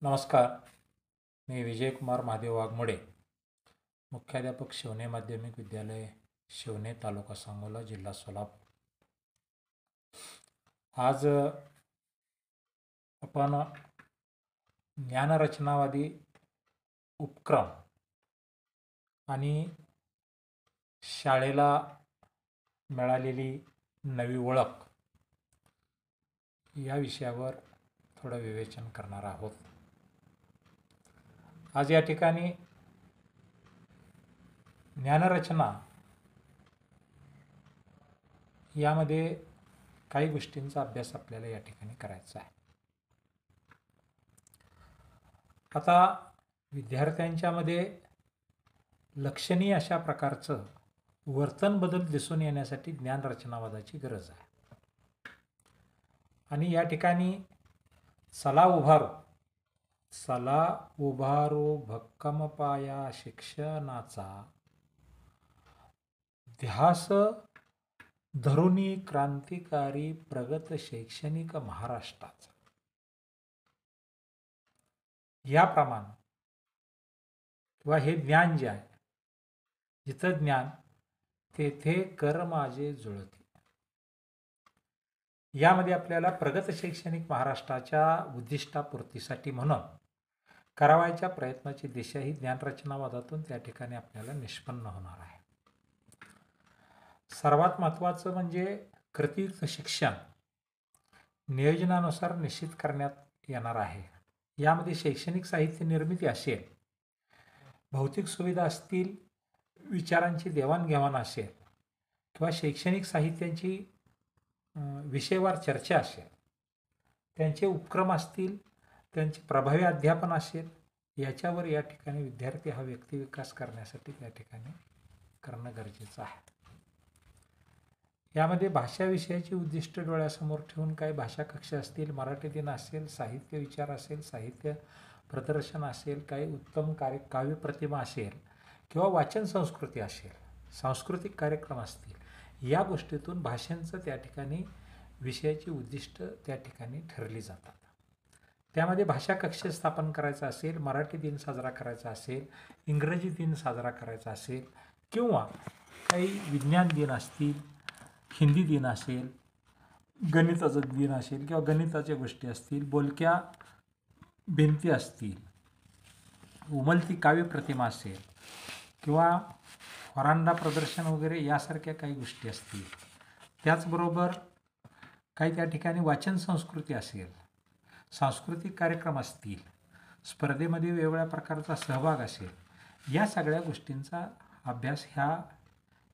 नमस्कार. मी विजयकुमार महादेव वाघमोडे, मुख्याध्यापक शिवने माध्यमिक विद्यालय, शिवने, तालुका सांगोला, जिल्हा सोलापूर. आज आपण ज्ञानरचनावादी उपक्रम आणि शाळेला मिळालेली नवी ओळख या विषयावर थोडं विवेचन करणार आहोत. आज या ठिकाणी ज्ञानरचना यामध्ये काही गोष्टींचा अभ्यास आपल्याला या ठिकाणी करायचा आहे. आता विद्यार्थ्यांच्यामध्ये लक्षणीय अशा प्रकारचं वर्तन बदल दिसून येण्यासाठी ज्ञानरचनावादाची गरज आहे. आणि या ठिकाणी चला उभारो भक्कम पाया शिक्षणाचा, ध्यास धरुनी क्रांतिकारी प्रगत शैक्षणिक महाराष्ट्राचा, याप्रमाणे किंवा हे ज्ञान जे आहे, जिथं ज्ञान तेथे कर माझे जुळते. यामध्ये आपल्याला प्रगत शैक्षणिक महाराष्ट्राच्या उद्दिष्टापूर्तीसाठी म्हणून करावयाच्या प्रयत्नाची दिशा ही ज्ञानरचनावादातून त्या ठिकाणी आपल्याला निष्पन्न होणार आहे. सर्वात महत्त्वाचं म्हणजे कृतीयुक्त शिक्षण नियोजनानुसार निश्चित करण्यात येणार आहे. यामध्ये शैक्षणिक साहित्य निर्मिती असेल, भौतिक सुविधा असतील, विचारांची देवाणघेवाण असेल किंवा शैक्षणिक साहित्यांची विषयवार चर्चा असेल, त्यांचे उपक्रम असतील, त्यांचे प्रभावी अध्यापन असेल, याच्यावर या ठिकाणी विद्यार्थी हा व्यक्तिविकास करण्यासाठी त्या ठिकाणी करणं गरजेचं आहे. यामध्ये भाषा विषयाची उद्दिष्ट डोळ्यासमोर ठेवून काही भाषा कक्षा असतील, मराठी दिन असेल, साहित्य विचार असेल, साहित्य प्रदर्शन असेल, काही उत्तम काव्य प्रतिमा असेल किंवा वाचन संस्कृती असेल, सांस्कृतिक कार्यक्रम असतील, या गोष्टीतून भाषांचं त्या ठिकाणी विषयाची उद्दिष्ट त्या ठिकाणी ठरली जातात. त्यामध्ये भाषा कक्ष स्थापन करायचा असेल, मराठी दिन साजरा करायचा असेल, इंग्रजी दिन साजरा करायचा असेल किंवा काही विज्ञान दिन असतील, हिंदी दिन असेल, गणिताचा दिन असेल किंवा गणिताच्या गोष्टी असतील, बोलक्या भिंती असतील, उमलती काव्य प्रतिमा असेल किंवा वरांडा प्रदर्शन वगैरे यासारख्या काही गोष्टी असतील. त्याचबरोबर काही त्या ठिकाणी वाचन संस्कृती असेल, सांस्कृतिक कार्यक्रम असतील, स्पर्धेमध्ये वेगवेगळ्या प्रकारचा सहभाग असेल, या सगळ्या गोष्टींचा अभ्यास ह्या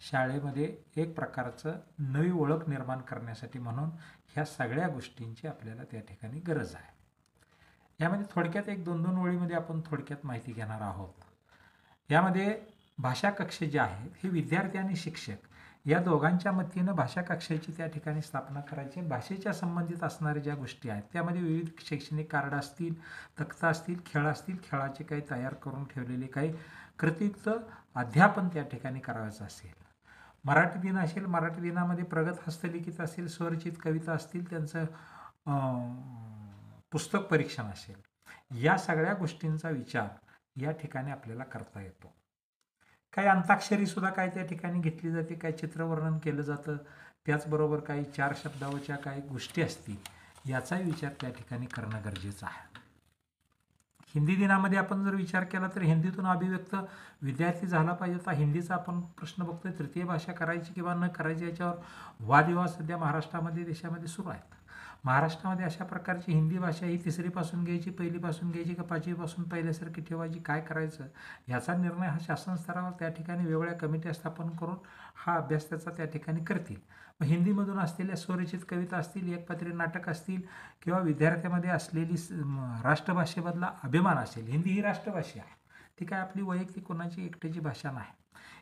शाळेमध्ये एक प्रकारचं नवी ओळख निर्माण करण्यासाठी म्हणून ह्या सगळ्या गोष्टींची आपल्याला त्या ठिकाणी गरज आहे. यामध्ये थोडक्यात 1-2 ओळीमध्ये आपण थोडक्यात माहिती घेणार आहोत. यामध्ये भाषा कक्ष जे आहेत हे विद्यार्थी आणि शिक्षक या दोघांच्या मतीनं भाषा कक्षाची त्या ठिकाणी स्थापना करायची. भाषेच्या संबंधित असणाऱ्या ज्या गोष्टी आहेत त्यामध्ये विविध शैक्षणिक कार्ड असतील, तक्ता असतील, खेळ असतील, खेळाचे काही तयार करून ठेवलेले काही कृतीयुक्त अध्यापन त्या ठिकाणी करायचं असेल. मराठी दिन असेल, मराठी दिनामध्ये प्रगत हस्तलिखित असेल, स्वरचित कविता असतील, त्यांचं पुस्तक परीक्षण असेल, या सगळ्या गोष्टींचा विचार या ठिकाणी आपल्याला करता येतो. काही अंताक्षरी सुद्धा काय त्या ठिकाणी घेतली जाते, काही चित्रवर्णन केलं जातं, त्याचबरोबर काही 4 शब्दावरच्या काही गोष्टी असतील, याचाही विचार त्या ठिकाणी करणं गरजेचं आहे. हिंदी दिनामध्ये आपण जर विचार केला तर हिंदीतून अभिव्यक्त विद्यार्थी झाला पाहिजे. आता हिंदीचा आपण प्रश्न बघतोय, तृतीय भाषा करायची किंवा न करायची याच्यावर वादविवाद सध्या महाराष्ट्रामध्ये, देशामध्ये सुरू आहेत. महाराष्ट्रामध्ये अशा प्रकारची हिंदी भाषा ही 3रीपासून घ्यायची, 1लीपासून घ्यायची का 5वीपासून पहिल्यासारखी ठेवायची, काय करायचं याचा निर्णय हा शासन स्तरावर त्या ठिकाणी वेगवेगळ्या कमिट्या स्थापन करून हा अभ्यास त्याचा त्या ठिकाणी करतील. मग हिंदीमधून असलेल्या स्वरचित कविता असतील, एकपात्री नाटक असतील किंवा विद्यार्थ्यामध्ये असलेली राष्ट्रभाषेबद्दला अभिमान असेल. हिंदी ही राष्ट्रभाषा आहे, ती काय आपली वैयक्तिक कोणाची एकट्याची भाषा नाही.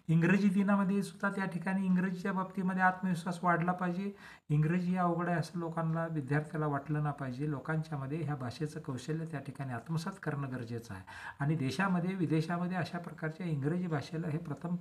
इंग्रजी दिनामध्ये सुद्धा त्या ठिकाणी इंग्रजीच्या बाबतीमध्ये आत्मविश्वास वाढला पाहिजे. इंग्रजी अवघड आहे असं लोकांना विद्यार्थ्याला वाटलं ना पाहिजे. लोकांच्यामध्ये ह्या भाषेचं कौशल्य त्या ठिकाणी आत्मसात करणं गरजेचं आहे. आणि देशामध्ये विदेशामध्ये अशा प्रकारच्या इंग्रजी भाषेला हे प्रथम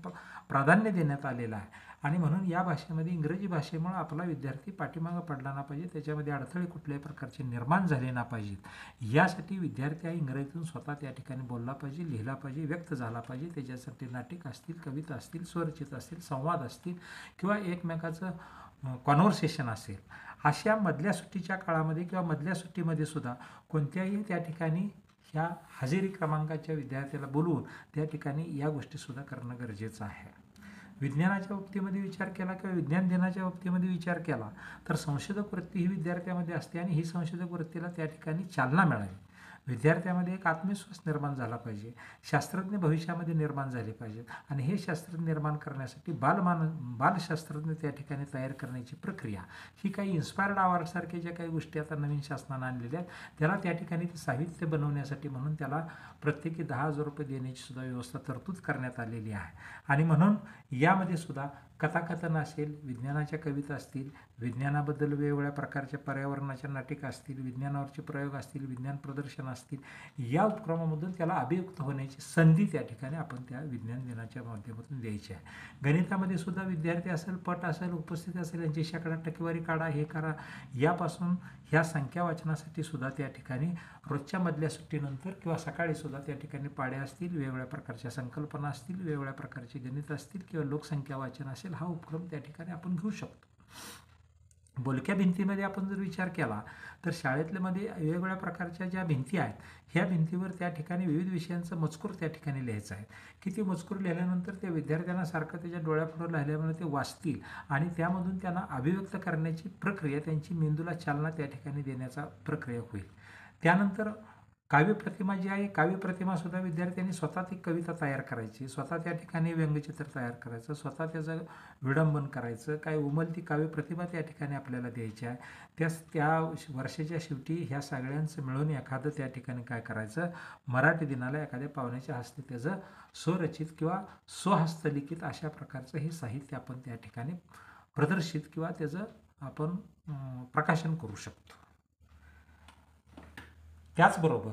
प्राधान्य देण्यात आलेलं आहे. आणि म्हणून या भाषेमध्ये इंग्रजी भाषेमुळे आपला विद्यार्थी पाठीमागं पडला ना पाहिजे, त्याच्यामध्ये अडथळे कुठल्याही प्रकारचे निर्माण झाले ना पाहिजेत. यासाठी विद्यार्थी हा इंग्रजीतून स्वतः त्या ठिकाणी बोलला पाहिजे, लिहिला पाहिजे, व्यक्त झाला पाहिजे. त्याच्यासाठी नाटक असतील, कविता असतील, स्वरचित असतील, संवाद असतील किंवा एकमेकाचं कॉन्व्हर्सेशन असेल. अशा मधल्या सुट्टीच्या काळामध्ये किंवा मधल्या सुट्टीमध्ये सुद्धा कोणत्याही त्या ठिकाणी ह्या हजेरी क्रमांकाच्या विद्यार्थ्याला बोलवून त्या ठिकाणी या गोष्टीसुद्धा करणं गरजेचं आहे. विज्ञानाच्या बाबतीमध्ये विचार केला किंवा विज्ञान दिनाच्या बाबतीमध्ये विचार केला तर संशोधक वृत्ती ही विद्यार्थ्यामध्ये असते आणि ही संशोधक वृत्तीला त्या ठिकाणी चालना मिळाली. विद्यार्थ्यामध्ये एक आत्मविश्वास निर्माण झाला पाहिजे. शास्त्रज्ञ भविष्यामध्ये निर्माण झाले पाहिजेत आणि हे शास्त्रज्ञ निर्माण करण्यासाठी बालशास्त्रज्ञ त्या ठिकाणी तयार करण्याची प्रक्रिया ही काही इन्स्पायर्ड अवॉर्डसारख्या ज्या काही गोष्टी आता नवीन शासनानं आणलेल्या आहेत त्याला त्या ठिकाणी साहित्य बनवण्यासाठी म्हणून त्याला प्रत्येकी 10,000 रुपये देण्याची सुद्धा व्यवस्था तरतूद करण्यात आलेली आहे. आणि म्हणून यामध्ये सुद्धा कथाकथन असेल, विज्ञानाच्या कविता असतील, विज्ञानाबद्दल वेगवेगळ्या प्रकारच्या पर्यावरणाच्या नाटिका असतील, विज्ञानावरचे प्रयोग असतील, विज्ञान प्रदर्शन असतील, या उपक्रमामधून त्याला अभियुक्त होण्याची संधी त्या ठिकाणी आपण त्या विज्ञान दिनाच्या माध्यमातून द्यायची आहे. गणितामध्ये सुद्धा विद्यार्थी असेल, पट असेल, उपस्थित असेल, यांची शेकडा टक्केवारी काढा, हे करा. यापासून ह्या संख्या वाचनासाठी सुद्धा त्या ठिकाणी रोजच्या मधल्या सुट्टीनंतर किंवा सकाळी सुद्धा त्या ठिकाणी पाड्या असतील, वेगवेगळ्या प्रकारच्या संकल्पना असतील, वेगवेगळ्या प्रकारचे गणित असतील किंवा लोकसंख्या वाचन असेल, हा उपक्रम त्या ठिकाणी आपण घेऊ शकतो. बोलक्या भिंतीमध्ये आपण जर विचार केला तर शाळेतल्यामध्ये वेगवेगळ्या प्रकारच्या ज्या भिंती आहेत ह्या भिंतीवर त्या ठिकाणी विविध विषयांचं मजकूर त्या ठिकाणी लिहायचं आहे की ते मजकूर लिहिल्यानंतर त्या विद्यार्थ्यांना सारखं त्याच्या डोळ्यापुढं लिहिल्यामुळे ते वाचतील आणि त्यामधून त्यांना अभिव्यक्त करण्याची प्रक्रिया, त्यांची मेंदूला चालना त्या ठिकाणी देण्याचा प्रक्रिया होईल. त्यानंतर काव्यप्रतिमा जी आहे, काव्यप्रतिमासुद्धा विद्यार्थ्यांनी स्वतः ती कविता तयार करायची, स्वतः त्या ठिकाणी व्यंगचित्र तयार करायचं, स्वतः त्याचं विडंबन करायचं, काय उमलती काव्यप्रतिमा त्या ठिकाणी आपल्याला द्यायची आहे. त्या वर्षाच्या शेवटी ह्या सगळ्यांचं मिळून एखादं त्या ठिकाणी काय करायचं, मराठी दिनाला एखाद्या पाहुण्याच्या हस्ते त्याचं स्वरचित किंवा स्वहस्तलिखित अशा प्रकारचं हे साहित्य आपण त्या ठिकाणी प्रदर्शित किंवा त्याचं आपण प्रकाशन करू शकतो. त्याचबरोबर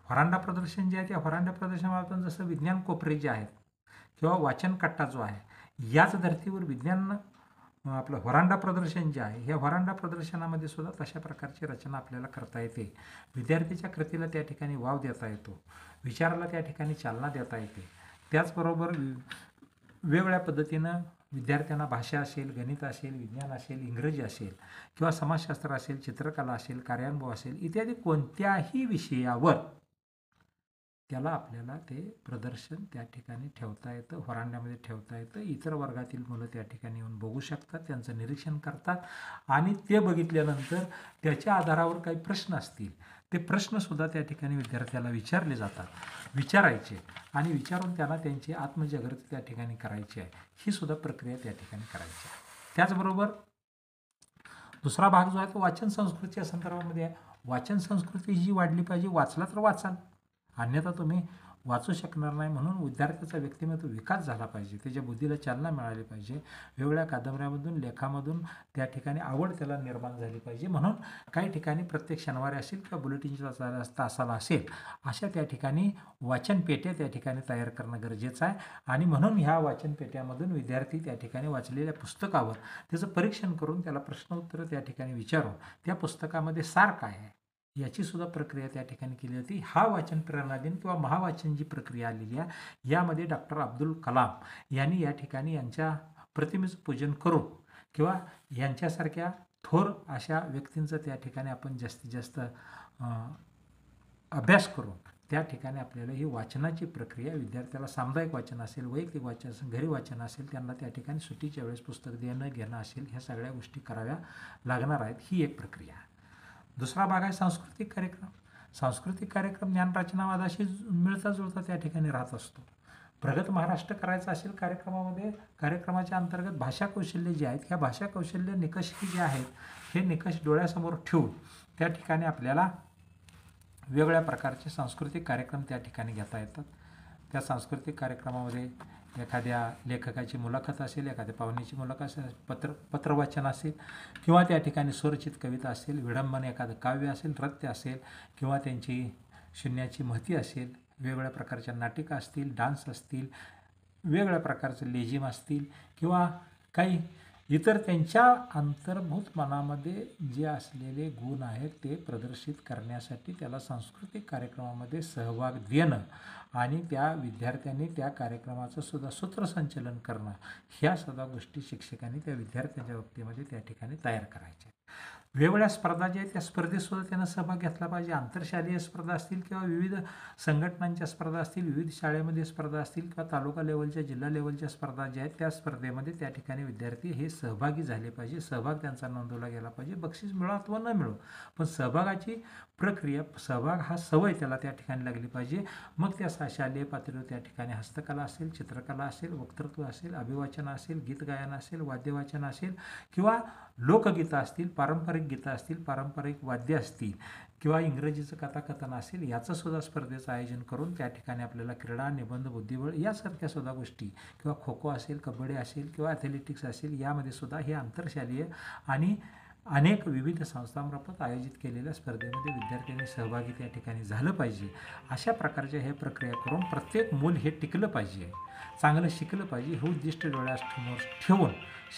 व्हरांडा प्रदर्शन जे आहे त्या व्हरांडा प्रदर्शनातून जसं विज्ञान कोपरे जे आहेत किंवा वाचन कट्टा जो आहे याच धर्तीवर विज्ञान आपलं व्हरांडा प्रदर्शन जे आहे ह्या व्हरांडा प्रदर्शनामध्ये सुद्धा तशा प्रकारची रचना आपल्याला करता येते. विद्यार्थीच्या कृतीला त्या ठिकाणी वाव देता येतो, विचाराला त्या ठिकाणी चालना देता येते. त्याचबरोबर वेगवेगळ्या पद्धतीनं विद्यार्थ्यांना भाषा असेल, गणित असेल, विज्ञान असेल, इंग्रजी असेल किंवा समाजशास्त्र असेल, चित्रकला असेल, कार्यानुभव असेल इत्यादी कोणत्याही विषयावर त्याला आपल्याला ते प्रदर्शन त्या ठिकाणी ठेवता येतं, व्हरांड्यामध्ये ठेवता येतं. इतर वर्गातील मुलं त्या ठिकाणी येऊन बघू शकतात, त्यांचं निरीक्षण करतात आणि ते बघितल्यानंतर त्याच्या आधारावर काही प्रश्न असतील ते प्रश्नसुद्धा त्या ठिकाणी विद्यार्थ्याला विचारले जातात, विचारायचे आणि विचारून त्यांना त्यांची आत्मजागृती त्या ठिकाणी करायची आहे, ही सुद्धा प्रक्रिया त्या ठिकाणी करायची आहे. त्याचबरोबर दुसरा भाग जो आहे तो वाचन संस्कृतीच्या संदर्भामध्ये आहे. वाचन संस्कृती ही वाढली पाहिजे. वाचला तर वाचाल, अन्यथा तुम्ही वाचू शकणार नाही. म्हणून विद्यार्थ्याचा व्यक्तिमत्व विकास झाला पाहिजे, त्याच्या बुद्धीला चालना मिळाली पाहिजे, वेगवेगळ्या कादंबऱ्यामधून, लेखामधून त्या ठिकाणी आवड त्याला निर्माण झाली पाहिजे. म्हणून काही ठिकाणी प्रत्येक शनिवारी असेल किंवा बुलेटिनच्या तासाला असेल अशा त्या ठिकाणी वाचनपेट्या त्या ठिकाणी तयार करणं गरजेचं आहे. आणि म्हणून ह्या वाचनपेट्यामधून विद्यार्थी त्या ठिकाणी वाचलेल्या पुस्तकावर त्याचं परीक्षण करून त्याला प्रश्न उत्तरं त्या ठिकाणी विचारून त्या पुस्तकामध्ये सार काय आहे याची सुद्धा प्रक्रिया त्या ठिकाणी केली जाते. हा वाचन प्रेरणा दिन किंवा महावाचन जी प्रक्रिया आलेली आहे यामध्ये डॉक्टर अब्दुल कलाम यांनी या ठिकाणी यांच्या प्रतिमेचं पूजन करून किंवा यांच्यासारख्या थोर अशा व्यक्तींचं त्या ठिकाणी आपण जास्तीत जास्त अभ्यास करून त्या ठिकाणी आपल्याला ही वाचनाची प्रक्रिया, विद्यार्थ्याला सामुदायिक वाचन असेल, वैयक्तिक वाचन असेल, घरी वाचन असेल, त्यांना त्या ठिकाणी सुट्टीच्या वेळेस पुस्तक देणं घेणं असेल, ह्या सगळ्या गोष्टी कराव्या लागणार आहेत. ही एक प्रक्रिया आहे. दुसरा भाग आहे सांस्कृतिक कार्यक्रम. सांस्कृतिक कार्यक्रम ज्ञानरचनावादाशी मिळता जुळता त्या ठिकाणी राहत असतो. प्रगत महाराष्ट्र करायचा असेल कार्यक्रमामध्ये, कार्यक्रमाच्या अंतर्गत भाषा कौशल्य जे आहेत ह्या भाषा कौशल्य निकष जे आहेत हे निकष डोळ्यासमोर ठेवून त्या ठिकाणी आपल्याला वेगवेगळ्या प्रकारचे सांस्कृतिक कार्यक्रम त्या ठिकाणी घेता येतात. त्या सांस्कृतिक कार्यक्रमामध्ये एखाद्या लेखकाची मुलाखत असेल, एखाद्या पाहुण्याची मुलाखत असेल, पत्रवाचन असेल किंवा त्या ठिकाणी स्वरचित कविता असेल, विडंबन एखादं काव्य असेल, नृत्य असेल किंवा त्यांची शून्याची महती असेल, वेगवेगळ्या प्रकारच्या नाटिका असतील, डान्स असतील, वेगवेगळ्या प्रकारचे लेझिम असतील किंवा काही इतर त्यांच्या अंतर्भूत मनामध्ये जे असलेले गुण आहेत ते प्रदर्शित करण्यासाठी त्याला सांस्कृतिक कार्यक्रमामध्ये सहभाग देणं आणि त्या विद्यार्थ्यांनी त्या कार्यक्रमाचं सुद्धा सूत्रसंचलन करणं, ह्या सुद्धा गोष्टी शिक्षकांनी त्या विद्यार्थ्यांच्या बाबतीमध्ये त्या ठिकाणी तयार करायच्या. वेगवेगळ्या स्पर्धा ज्या आहेत त्या स्पर्धेतसुद्धा त्यानं सहभाग घेतला पाहिजे. आंतरशालेय स्पर्धा असतील किंवा विविध संघटनांच्या स्पर्धा असतील, विविध शाळेमध्ये स्पर्धा असतील किंवा तालुका लेवलच्या, जिल्हा लेवलच्या स्पर्धा ज्या आहेत त्या स्पर्धेमध्ये त्या ठिकाणी विद्यार्थी हे सहभागी झाले पाहिजे. सहभाग त्यांचा नोंदवला गेला पाहिजे. बक्षीस मिळो अथवा न मिळो, पण सहभागाची प्रक्रिया, सहभाग हा सवय त्याला त्या ठिकाणी लागली पाहिजे. मग त्या शालेय पातळीवर त्या ठिकाणी हस्तकला असेल, चित्रकला असेल, वक्तृत्व असेल, अभिवाचन असेल, गीत गायन असेल, वाद्यवाचन असेल किंवा लोकगीतं असतील, पारंपरिक गीतं असतील, पारंपरिक वाद्य असतील किंवा इंग्रजीचं कथाकथन असेल, याचं सुद्धा स्पर्धेचं आयोजन करून त्या ठिकाणी आपल्याला क्रीडा, निबंध, बुद्धिबळ यासारख्या सुद्धा गोष्टी किंवा खो खो असेल, कबड्डी असेल किंवा ॲथलेटिक्स असेल, यामध्ये सुद्धा हे आंतरशालेय आणि अनेक विविध संस्थांमार्फत आयोजित केलेल्या स्पर्धेमध्ये विद्यार्थ्यांनी सहभागी त्या ठिकाणी झालं पाहिजे. अशा प्रकारच्या हे प्रक्रिया करून प्रत्येक मूल हे टिकलं पाहिजे, चांगलं शिकलं पाहिजे, हे उद्दिष्ट डोळ्यासमोर ठेवून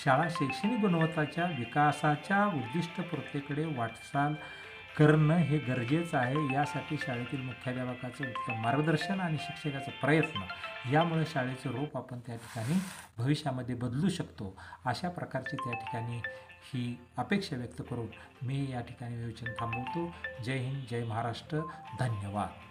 शाळा शैक्षणिक गुणवत्ताच्या विकासाच्या उद्दिष्टपूर्तीकडे वाटचाल करणं हे गरजेचं आहे. यासाठी शाळेतील मुख्याध्यापकाचं उत्तम मार्गदर्शन आणि शिक्षकाचा प्रयत्न, यामुळे शाळेचं रूप आपण त्या ठिकाणी भविष्यामध्ये बदलू शकतो. अशा प्रकारची त्या ठिकाणी ही अपेक्षा व्यक्त करून मी या ठिकाणी विवेचन थांबवतो. जय हिंद, जय महाराष्ट्र, धन्यवाद.